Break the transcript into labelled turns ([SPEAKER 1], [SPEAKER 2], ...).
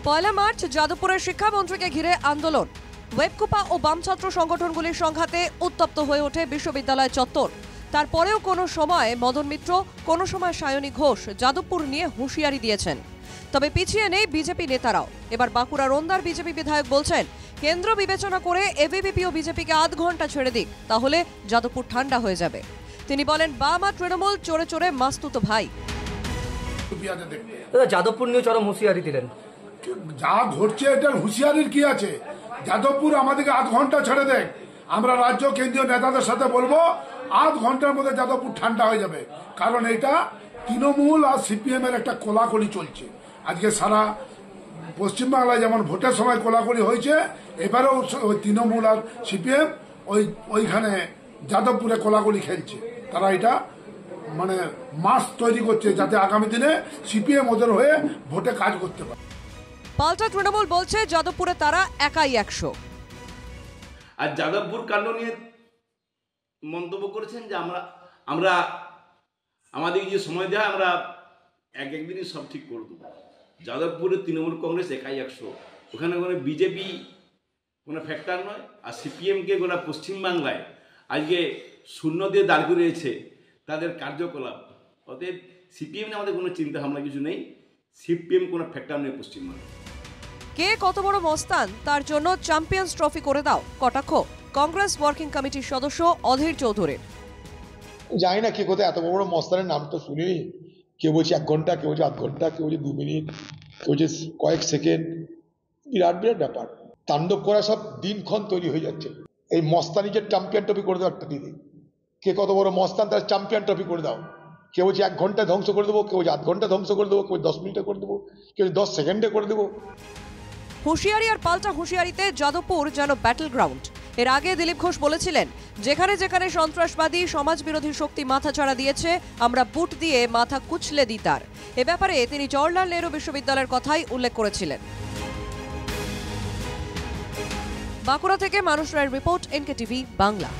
[SPEAKER 1] পয়লা March যাদবপুরের শিক্ষামন্ত্রীকে ঘিরে আন্দোলন। ওয়েবকুপা ও বাম ছাত্র সংগঠনগুলির সংঘাতে উত্তপ্ত হয়ে ওঠে বিশ্ববিদ্যালয় চত্বর। তারপরেও কোনো সময় মদন মিত্র, কোনো সময় সায়নী ঘোষ যাদবপুর নিয়ে হুঁশিয়ারি দিয়েছেন। তবে পিছিয়ে নেই বিজেপি নেতারাও। এবার বাঁকুড়া রোন্দার বিজেপি বিধায়ক বলছেন, কেন্দ্র বিবেচনা করে এবিভিপি ও বিজেপিকে আধ ঘন্টা ছেড়ে দিক, তাহলে যাদবপুর ঠান্ডা হয়ে যাবে। তিনি বলেন, বাম আর তৃণমূল চোরে চোরে মাস্তুতো ভাই।
[SPEAKER 2] যাদবপুর নিয়ে চরম হুঁশিয়ারি দিলেন।
[SPEAKER 3] যা ঘটছে এটার হুঁশিয়ারির কি আছে? যাদবপুর আমাদেরকে আধ ঘন্টা ছেড়ে দেয়, আমরা রাজ্য কেন্দ্রীয় নেতাদের সাথে বলবো আধ ঘন্টার মধ্যে যাদবপুর ঠান্ডা হয়ে যাবে। কারণ এটা তৃণমূল আর সিপিএম এর একটা কোলাকুলি চলছে। আজকে সারা পশ্চিমবাংলায় যেমন ভোটের সময় কোলাকুলি হয়েছে, এবারেও ওই তৃণমূল আর সিপিএম ওইখানে যাদবপুরে কোলাকুলি খেলছে। তারা এটা মানে মাস তৈরি করছে যাতে আগামী দিনে সিপিএম ওদের হয়ে ভোটে কাজ করতে পারে।
[SPEAKER 1] পাল্টা তৃণমূল বলছে যাদবপুরে তারা একাই 100।
[SPEAKER 4] আর যাদবপুর কাণ্ড নিয়ে মন্তব্য করেছেন যে আমরা আমাদের যে সময় দেয় আমরা একদিনই সব ঠিক করে দেবো। যাদবপুরে তৃণমূল কংগ্রেস একাই 100, ওখানে কোনো বিজেপি কোনো ফ্যাক্টর নয়। আর সিপিএমকে গোটা পশ্চিমবাংলায় আজকে শূন্য দিয়ে দাঁড় করিয়েছে তাদের কার্যকলাপ। অতএব সিপিএম আমাদের কোনো চিন্তা ভাবনা কিছু নেই, সিপিএম কোনো ফ্যাক্টর নেই পশ্চিমবাংলায়।
[SPEAKER 1] কে কত বড় মস্তান তার জন্য চ্যাম্পিয়ন্স ট্রফি করে দাও, কটাক্ষ কংগ্রেস ওয়ার্কিং কমিটির সদস্য অধীর চৌধুরীর।
[SPEAKER 5] জানি না কে কোথায় এত বড় মস্তানের নাম তো শুনিনি। কেউ বলছে 1 ঘন্টা, কেউ বলছে আধ ঘন্টা, কেউ বলছে 2 মিনিট, কেউ বলছে কয়েক সেকেন্ড। বিরাট বিরাট ব্যাপার, তাণ্ডব করা সব দিনক্ষণ তৈরি হয়ে যাচ্ছে। এই মস্তানি যে চ্যাম্পিয়ন ট্রফি করে দাও একটা দিদি, কে কত বড় মস্তান তার চ্যাম্পিয়ন ট্রফি করে দাও। কেউ বলছে 1 ঘন্টা ধ্বংস করে দেবো, কেউ বলছে আধ ঘন্টা ধ্বংস করে দেবো, কেউ 10 মিনিটে করে দেবো, কেউ 10 সেকেন্ডে করে দেবো।
[SPEAKER 1] হুঁশিয়ারি আর পাল্টা হুঁশিয়ারিতে যাদবপুর যেন ব্যাটল গ্রাউন্ড। এর আগে দিলীপ ঘোষ বলেছিলেন, যেখানে যেখানে সন্ত্রাসবাদী সমাজ বিরোধী শক্তি মাথাচাড়া দিয়েছে, আমরা বুট দিয়ে মাথা কুচলে দিই তার। এ ব্যাপারে তিনি জওহরলাল নেহরু বিশ্ববিদ্যালয়ের কথাই উল্লেখ করেছিলেন। বাঁকুড়া থেকে মানুষ রায়ের রিপোর্ট, NKTV বাংলা।